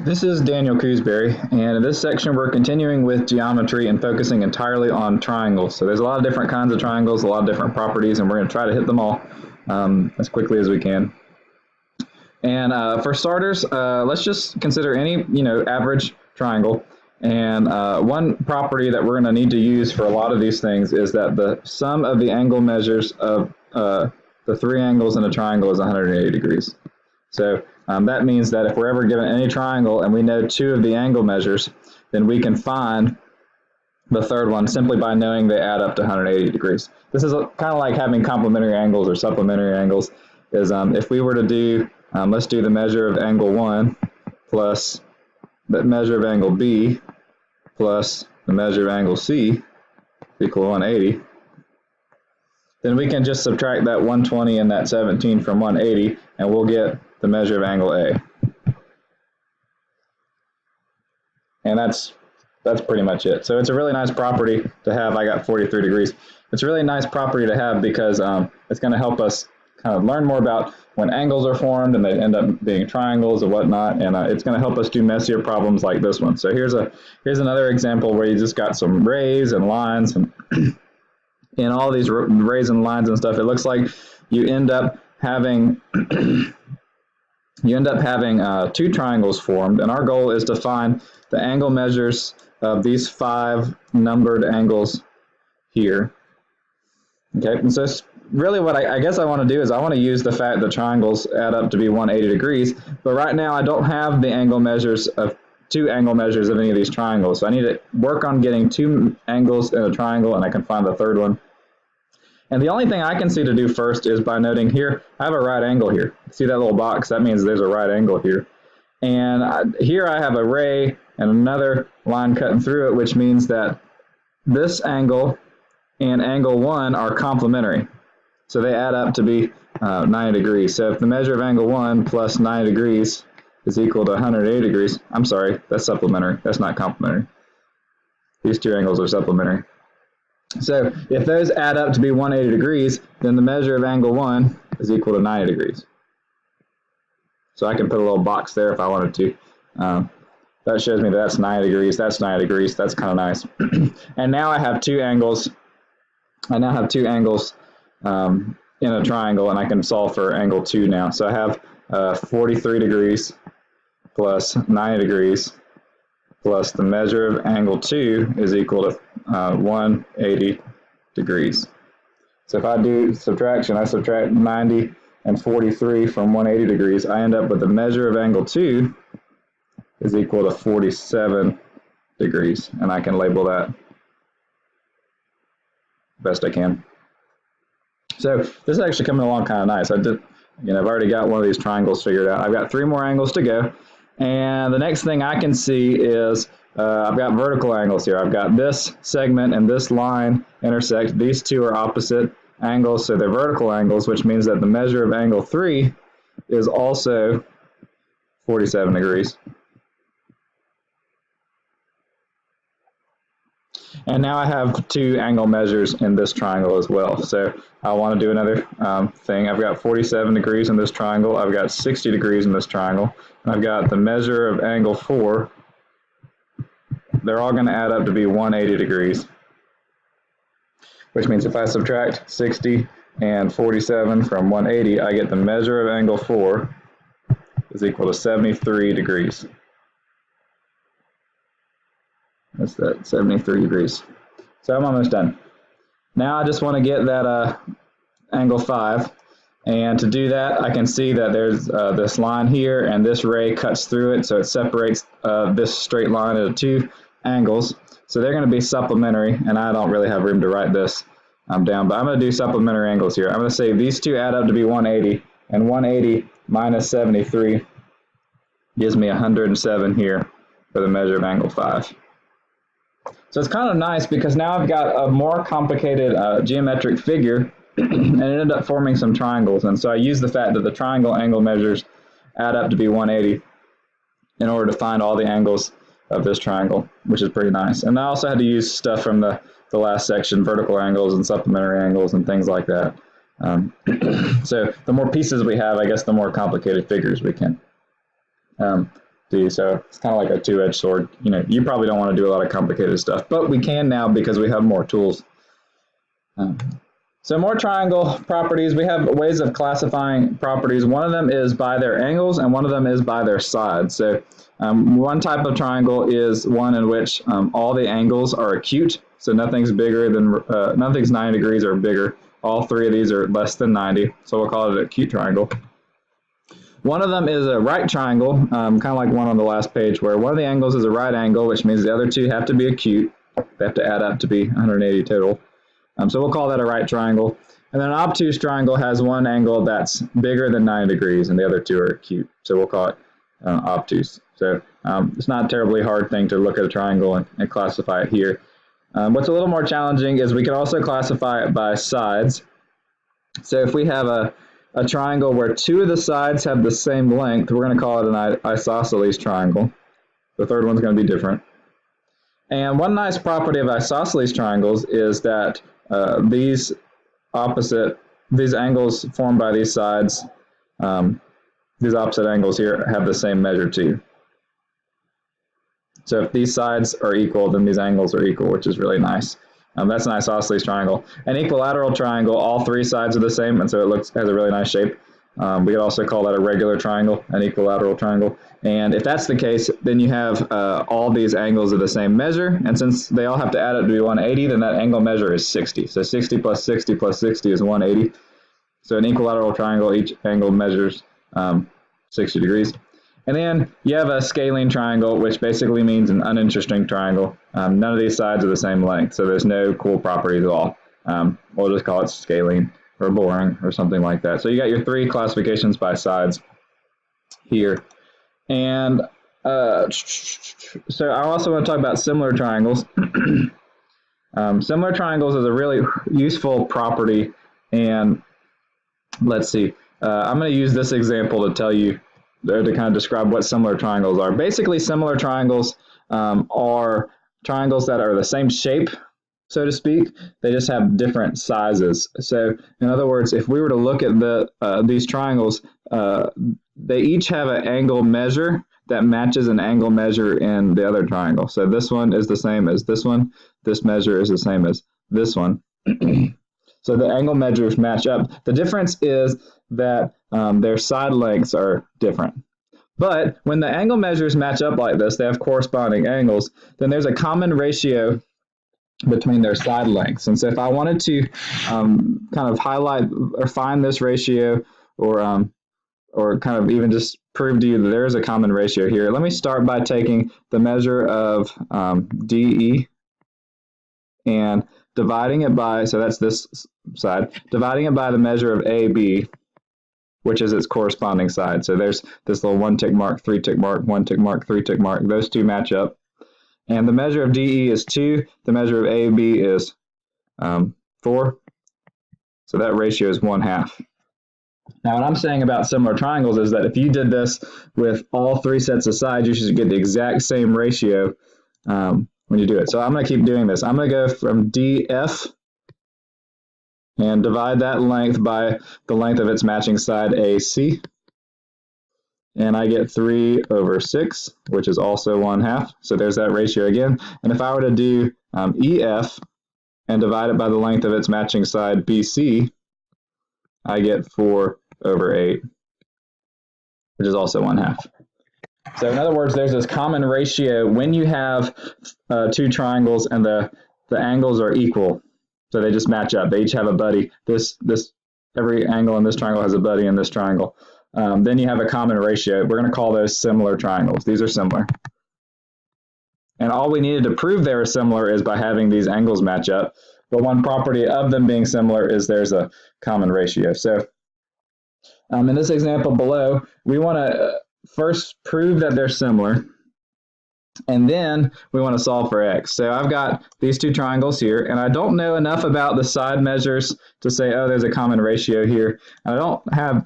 This is Daniel Coosberry, and in this section we're continuing with geometry and focusing entirely on triangles. So there's a lot of different kinds of triangles, a lot of different properties, and we're going to try to hit them all as quickly as we can. And for starters, let's just consider any average triangle. And one property that we're going to need to use for a lot of these things is that the sum of the angle measures of the three angles in a triangle is 180 degrees. So that means that if we're ever given any triangle and we know two of the angle measures, then we can find the third one simply by knowing they add up to 180 degrees. This is kind of like having complementary angles or supplementary angles. Is if we were to do, let's do the measure of angle 1 plus the measure of angle B plus the measure of angle C equal 180. Then we can just subtract that 120 and that 17 from 180, and we'll get the measure of angle A. And that's pretty much it. So it's a really nice property to have. I got 43 degrees. It's a really nice property to have because it's going to help us kind of learn more about when angles are formed and they end up being triangles and whatnot, and it's going to help us do messier problems like this one. So here's another example where you just got some rays and lines and in all these rays and lines and stuff. It looks like you end up having two triangles formed, and our goal is to find the angle measures of these 5 numbered angles here. Okay, and so really what I guess I want to do is I want to use the fact that triangles add up to be 180 degrees, but right now I don't have the angle measures of two angle measures of any of these triangles. So I need to work on getting 2 angles in a triangle, and I can find the third one. And the only thing I can see to do first is by noting here, I have a right angle here. See that little box? That means there's a right angle here. And here I have a ray and another line cutting through it, which means that this angle and angle 1 are complementary. So they add up to be 90 degrees. So if the measure of angle 1 plus 90 degrees is equal to 180 degrees, I'm sorry, that's supplementary. That's not complementary. These two angles are supplementary. So if those add up to be 180 degrees, then the measure of angle 1 is equal to 90 degrees. So I can put a little box there if I wanted to. That shows me that's 90 degrees, that's 90 degrees, that's kind of nice. And now I have 2 angles. I now have 2 angles in a triangle, and I can solve for angle 2 now. So I have 43 degrees plus 90 degrees plus the measure of angle 2 is equal to 180 degrees. So if I do subtraction, I subtract 90 and 43 from 180 degrees, I end up with the measure of angle 2 is equal to 47 degrees, and I can label that best I can. So this is actually coming along kind of nice. I've already got one of these triangles figured out. I've got 3 more angles to go. And the next thing I can see is I've got vertical angles here. I've got this segment and this line intersect. These two are opposite angles, so they're vertical angles, which means that the measure of angle 3 is also 47 degrees. And now I have 2 angle measures in this triangle as well. So I want to do another thing. I've got 47 degrees in this triangle. I've got 60 degrees in this triangle. And I've got the measure of angle 4. They're all going to add up to be 180 degrees. Which means if I subtract 60 and 47 from 180, I get the measure of angle 4 is equal to 73 degrees. That's that, 73 degrees. So I'm almost done. Now I just want to get that angle 5, and to do that I can see that there's this line here, and this ray cuts through it, so it separates this straight line into 2 angles. So they're going to be supplementary, and I don't really have room to write this down, but I'm going to do supplementary angles here. I'm going to say these 2 add up to be 180, and 180 minus 73 gives me 107 here for the measure of angle 5. So it's kind of nice because now I've got a more complicated geometric figure and it ended up forming some triangles. And so I use the fact that the triangle angle measures add up to be 180 in order to find all the angles of this triangle, which is pretty nice. And I also had to use stuff from the last section, vertical angles and supplementary angles and things like that. So the more pieces we have, I guess the more complicated figures we can D. So it's kind of like a two-edged sword. You know, you probably don't want to do a lot of complicated stuff, but we can now because we have more tools. So more triangle properties. We have ways of classifying properties. One of them is by their angles, and one of them is by their sides. So one type of triangle is one in which all the angles are acute. So nothing's bigger than nothing's 90 degrees or bigger. All three of these are less than 90. So we'll call it an acute triangle. One of them is a right triangle, kind of like one on the last page, where one of the angles is a right angle, which means the other two have to be acute. They have to add up to be 180 total. So we'll call that a right triangle. And then an obtuse triangle has one angle that's bigger than 90 degrees, and the other two are acute. So we'll call it obtuse. So it's not a terribly hard thing to look at a triangle and classify it here. What's a little more challenging is we can also classify it by sides. So if we have a triangle where two of the sides have the same length, we're going to call it an isosceles triangle. The third one's going to be different. And one nice property of isosceles triangles is that these angles formed by these sides, these opposite angles here, have the same measure too. So if these sides are equal, then these angles are equal, which is really nice. That's an isosceles triangle. An equilateral triangle, all three sides are the same, and so it has a really nice shape. We could also call that a regular triangle, an equilateral triangle. And if that's the case, then you have all these angles of the same measure, and since they all have to add up to be 180, then that angle measure is 60. So 60 plus 60 plus 60 is 180. So an equilateral triangle, each angle measures 60 degrees. And then you have a scalene triangle, which basically means an uninteresting triangle. None of these sides are the same length, so there's no cool properties at all. We'll just call it scalene or boring or something like that. So you got your three classifications by sides here. And so I also want to talk about similar triangles. Similar triangles is a really useful property. And let's see, I'm going to use this example to tell you, to kind of describe what similar triangles are. Basically, similar triangles are triangles that are the same shape, so to speak. They just have different sizes. So, in other words, if we were to look at these triangles, they each have an angle measure that matches an angle measure in the other triangle. So this one is the same as this one. This measure is the same as this one. So the angle measures match up. The difference is that their side lengths are different. But when the angle measures match up like this, they have corresponding angles, then there's a common ratio between their side lengths. And so if I wanted to kind of highlight or find this ratio, or kind of even just prove to you that there is a common ratio here, let me start by taking the measure of DE and dividing it by, so that's this side, dividing it by the measure of AB, which is its corresponding side. So there's this little 1 tick mark, 3 tick mark, 1 tick mark, 3 tick mark. Those two match up. And the measure of DE is 2. The measure of AB is 4. So that ratio is 1/2. Now, what I'm saying about similar triangles is that if you did this with all three sets of sides, you should get the exact same ratio when you do it. So I'm going to keep doing this. I'm going to go from DF and divide that length by the length of its matching side AC. And I get 3/6, which is also 1/2. So there's that ratio again. And if I were to do EF and divide it by the length of its matching side BC, I get 4/8, which is also 1/2. So in other words, there's this common ratio when you have two triangles and the angles are equal. So they just match up. They each have a buddy. Every angle in this triangle has a buddy in this triangle. Then you have a common ratio. We're going to call those similar triangles. These are similar. And all we needed to prove they were similar is by having these angles match up. But one property of them being similar is there's a common ratio. So in this example below, we want to first prove that they're similar, and then we want to solve for x. So I've got these two triangles here, and I don't know enough about the side measures to say, oh, there's a common ratio here. I don't have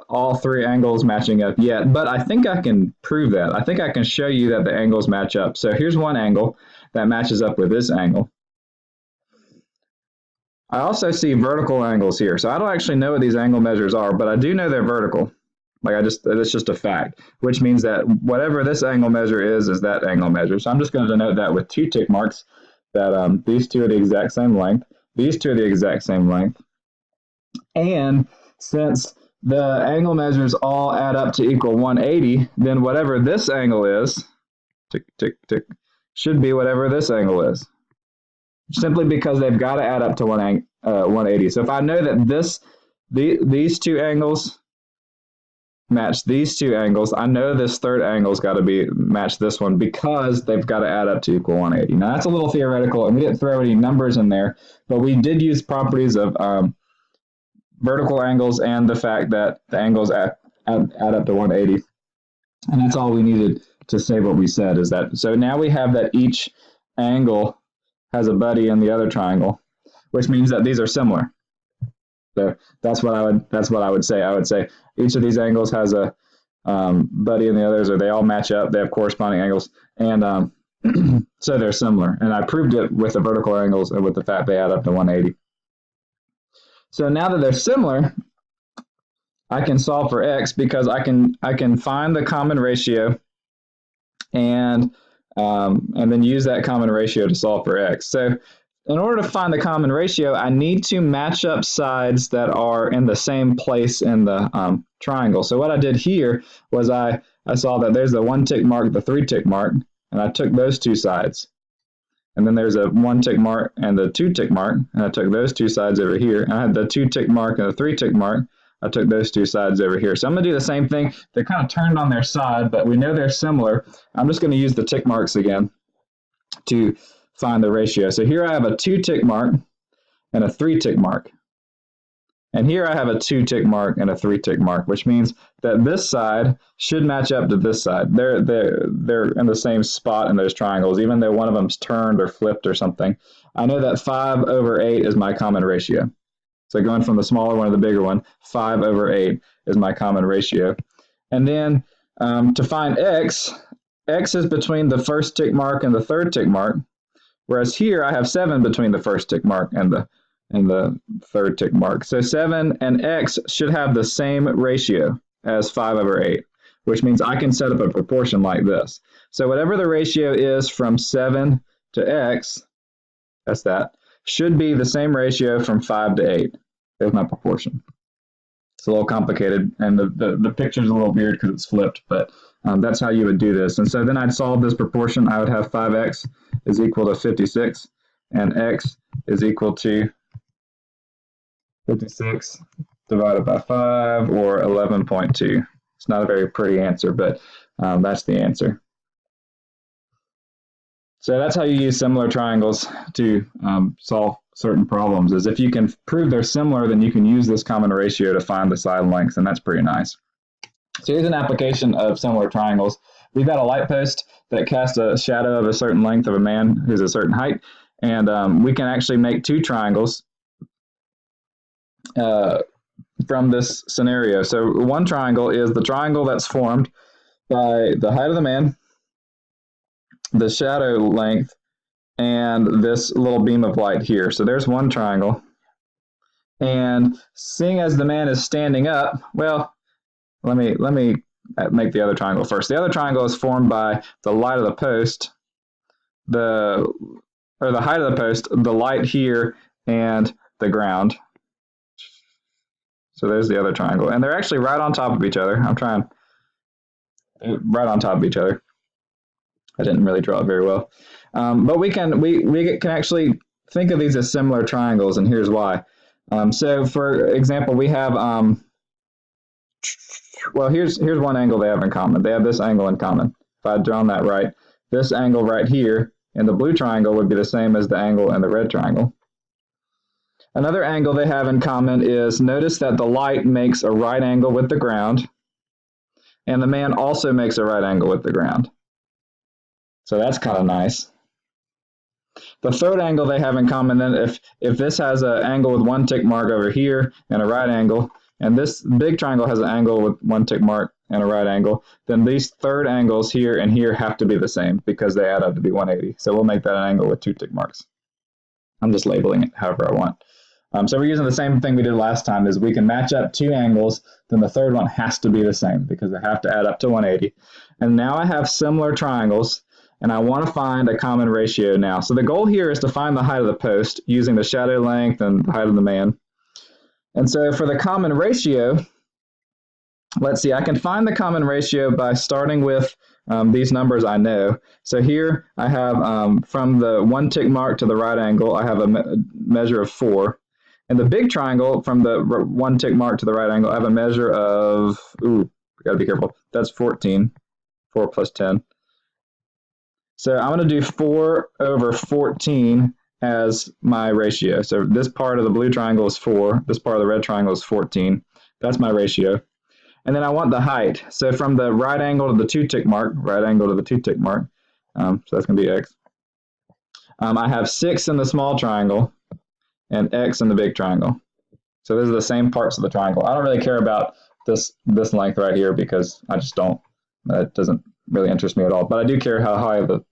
all three angles matching up yet, but I think I can prove that. I think I can show you that the angles match up. So here's one angle that matches up with this angle. I also see vertical angles here. So I don't actually know what these angle measures are, but I do know they're vertical. It's just a fact, which means that whatever this angle measure is that angle measure. So I'm just going to denote that with 2 tick marks, that these two are the exact same length, these two are the exact same length, and since the angle measures all add up to equal 180, then whatever this angle is, tick, tick, tick, should be whatever this angle is, simply because they've got to add up to 180. So if I know that these two angles match these two angles, I know this third angle's got to match this one because they've got to add up to equal 180. Now that's a little theoretical, and we didn't throw any numbers in there, but we did use properties of vertical angles and the fact that the angles add up to 180. And that's all we needed to say what we said is that. So now we have that each angle has a buddy in the other triangle, which means that these are similar. So that's what I would say. I would say each of these angles has a buddy in the others, or they all match up. They have corresponding angles, and so they're similar. And I proved it with the vertical angles and with the fact they add up to 180. So now that they're similar, I can solve for x because I can find the common ratio and then use that common ratio to solve for x. So in order to find the common ratio, I need to match up sides that are in the same place in the triangle. So what I did here was I saw that there's the 1 tick mark, the 3 tick mark, and I took those two sides. And then there's a 1 tick mark and the 2 tick mark, and I took those two sides over here. And I had the 2 tick mark and the 3 tick mark. I took those two sides over here. So I'm going to do the same thing. They're kind of turned on their side, but we know they're similar. I'm just going to use the tick marks again to find the ratio. So here I have a 2 tick mark and a 3 tick mark. And here I have a 2 tick mark and a 3 tick mark, which means that this side should match up to this side. They're in the same spot in those triangles, even though one of them's turned or flipped or something. I know that 5/8 is my common ratio. So going from the smaller one to the bigger one, 5/8 is my common ratio. And then to find x is between the first tick mark and the third tick mark. Whereas here I have 7 between the first tick mark and the third tick mark. So 7 and x should have the same ratio as 5/8, which means I can set up a proportion like this. So whatever the ratio is from 7 to x, that's that, should be the same ratio from 5 to 8. There's my proportion. It's a little complicated, and the picture's a little weird because it's flipped, but that's how you would do this. And so then I'd solve this proportion. I would have 5x is equal to 56, and x is equal to 56 divided by 5, or 11.2. It's not a very pretty answer, but that's the answer. So that's how you use similar triangles to solve certain problems, is if you can prove they're similar, then you can use this common ratio to find the side lengths, and that's pretty nice. So here's an application of similar triangles. We've got a light post that casts a shadow of a certain length of a man who's a certain height, and we can actually make 2 triangles from this scenario. So one triangle is the triangle that's formed by the height of the man, the shadow length, and this little beam of light here. So there's one triangle. And seeing as the man is standing up, well, let me make the other triangle first. The other triangle is formed by the light of the post, the height of the post, the light here, and the ground. So there's the other triangle, and they're actually right on top of each other. Right on top of each other. I didn't really draw it very well, but we can actually think of these as similar triangles, and here's why. So for example, we have well, here's one angle they have in common. They have this angle in common. If I had drawn that right, this angle right here in the blue triangle would be the same as the angle in the red triangle. Another angle they have in common is, notice that the light makes a right angle with the ground, and the man also makes a right angle with the ground. So that's kind of nice. The third angle they have in common, then, if this has an angle with 1 tick mark over here and a right angle, and this big triangle has an angle with 1 tick mark and a right angle, then these third angles here and here have to be the same because they add up to be 180. So we'll make that an angle with 2 tick marks. I'm just labeling it however I want. So we're using the same thing we did last time, is we can match up two angles, then the third one has to be the same because they have to add up to 180. And now I have similar triangles, and I want to find a common ratio now. So the goal here is to find the height of the post using the shadow length and the height of the man. And so for the common ratio, let's see, I can find the common ratio by starting with these numbers I know. So here I have from the 1 tick mark to the right angle, I have a measure of 4. And the big triangle from the 1 tick mark to the right angle, I have a measure of, ooh, gotta be careful, that's 14, 4 plus 10. So I'm gonna do 4 over 14 as my ratio. So this part of the blue triangle is 4, this part of the red triangle is 14. That's my ratio. And then I want the height. So from the right angle to the 2 tick mark, right angle to the 2 tick mark, so that's gonna be X. I have 6 in the small triangle, and X in the big triangle. So those are the same parts of the triangle. I don't really care about this length right here because I just don't, that doesn't really interest me at all. But I do care how high the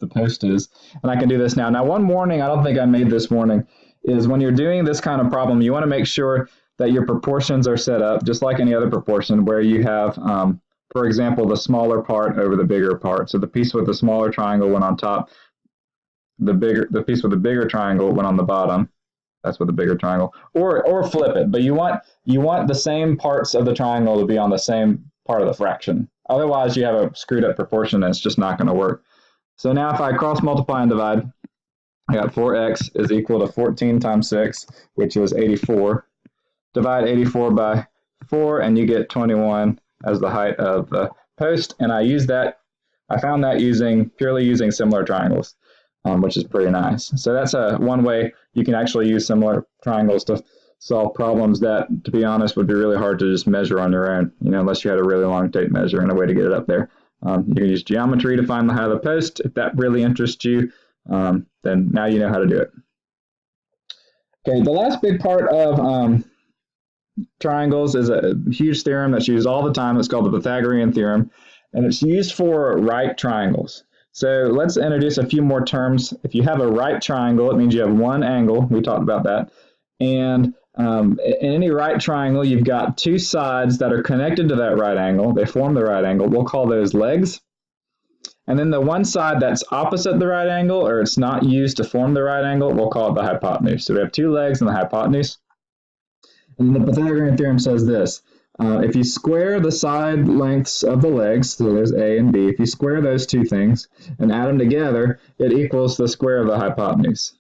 post is. And I can do this now. Now, one warning I don't think I made this warning is when you're doing this kind of problem, you want to make sure that your proportions are set up just like any other proportion where you have, for example, the smaller part over the bigger part. So the piece with the smaller triangle went on top, the piece with the bigger triangle went on the bottom. That's with the bigger triangle, or flip it. But you want the same parts of the triangle to be on the same part of the fraction. Otherwise, you have a screwed up proportion and it's just not going to work. So now if I cross multiply and divide, I got 4x is equal to 14 times 6, which was 84. Divide 84 by 4, and you get 21 as the height of the post. And I found that purely using similar triangles. Which is pretty nice. So that's one way you can actually use similar triangles to solve problems that, to be honest, would be really hard to just measure on your own, unless you had a really long tape measure and a way to get it up there. You can use geometry to find the height of the post. If that really interests you, then now you know how to do it. Okay, the last big part of triangles is a huge theorem that's used all the time. It's called the Pythagorean theorem, and it's used for right triangles. So let's introduce a few more terms. If you have a right triangle, it means you have one angle. We talked about that. And in any right triangle, you've got two sides that are connected to that right angle. They form the right angle. We'll call those legs. And then the one side that's opposite the right angle, or it's not used to form the right angle, we'll call it the hypotenuse. So we have two legs and the hypotenuse. And the Pythagorean theorem says this. If you square the side lengths of the legs, so there's A and B, if you square those two things and add them together, it equals the square of the hypotenuse.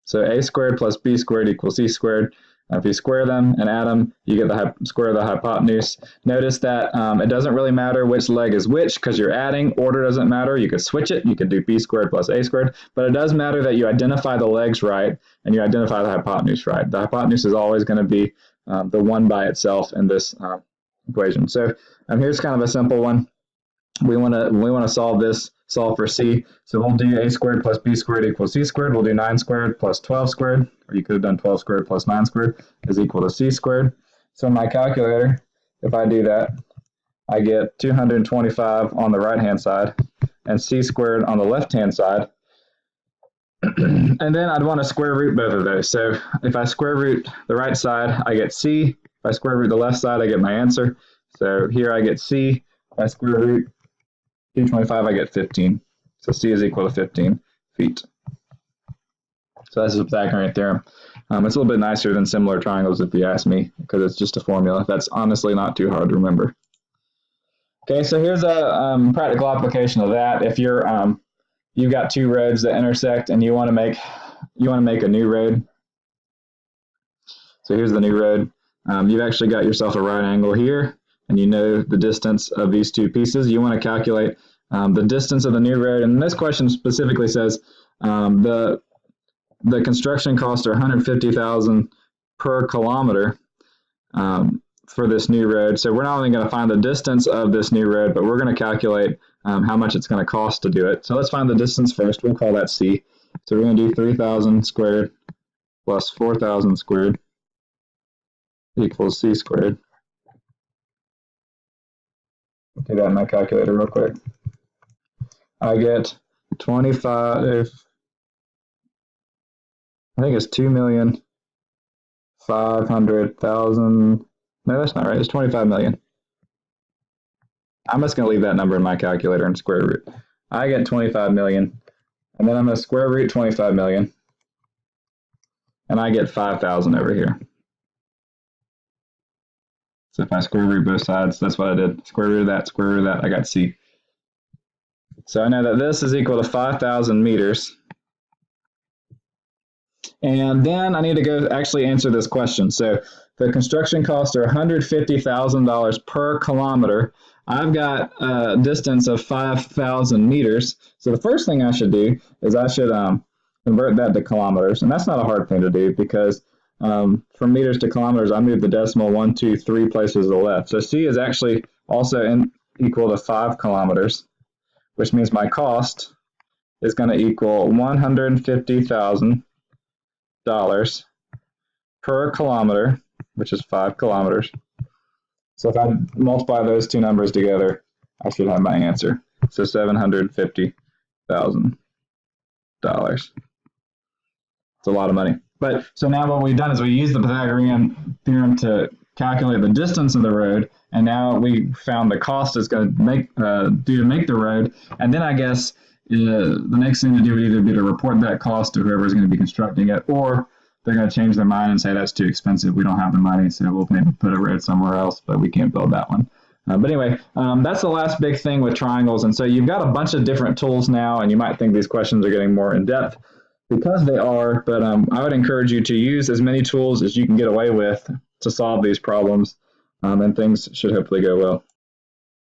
So A squared plus B squared equals C squared. If you square them and add them, you get the square of the hypotenuse. Notice that it doesn't really matter which leg is which because you're adding. Order doesn't matter. You could switch it. You could do B squared plus A squared. But it does matter that you identify the legs right and you identify the hypotenuse right. The hypotenuse is always going to be the one by itself in this equation. So here's kind of a simple one. We want to solve for C. So we'll do A squared plus B squared equals C squared. We'll do 9 squared plus 12 squared, or you could have done 12 squared plus 9 squared is equal to C squared. So in my calculator, if I do that, I get 225 on the right-hand side and C squared on the left-hand side. And then I'd want to square root both of those. So if I square root the right side, I get C. If I square root the left side, I get my answer. So here I get C. If I square root 225, I get 15. So C is equal to 15 feet. So that's the Pythagorean theorem. It's a little bit nicer than similar triangles if you ask me, because it's just a formula. That's honestly not too hard to remember. Okay, so here's a practical application of that. If you've got two roads that intersect and you want to make a new road. So here's the new road. You've actually got yourself a right angle here, and you know the distance of these two pieces. You want to calculate the distance of the new road. And this question specifically says the construction costs are $150,000 per kilometer for this new road. So we're not only going to find the distance of this new road, but we're going to calculate how much it's going to cost to do it. So let's find the distance first. We'll call that C. So we're going to do 3,000 squared plus 4,000 squared equals C squared. I'll do that in my calculator real quick. I get 25, I think it's 2,000,000 500,000. No, that's not right. It's 25 million. I'm just going to leave that number in my calculator and square root. I get 25 million, and then I'm going to square root 25 million, and I get 5,000 over here. So if I square root both sides, that's what I did. Square root of that, I got C. So I know that this is equal to 5,000 meters. And then I need to go actually answer this question. So the construction costs are $150,000 per kilometer. I've got a distance of 5,000 meters. So the first thing I should do is I should convert that to kilometers. And that's not a hard thing to do because from meters to kilometers, I moved the decimal 1, 2, 3 places to the left. So C is actually also equal to 5 kilometers, which means my cost is going to equal $150,000 per kilometer, which is 5 kilometers. So if I multiply those two numbers together, I should have my answer. So $750,000. It's a lot of money. But so now what we've done is we used the Pythagorean theorem to calculate the distance of the road, and now we found the cost it's going to make to make the road. And then I guess the next thing to do would either be to report that cost to whoever is going to be constructing it, or they're going to change their mind and say that's too expensive, we don't have the money, so we'll maybe put a road somewhere else, but we can't build that one. But anyway, that's the last big thing with triangles. And so you've got a bunch of different tools now, and you might think these questions are getting more in depth because they are, but I would encourage you to use as many tools as you can get away with to solve these problems, and things should hopefully go well.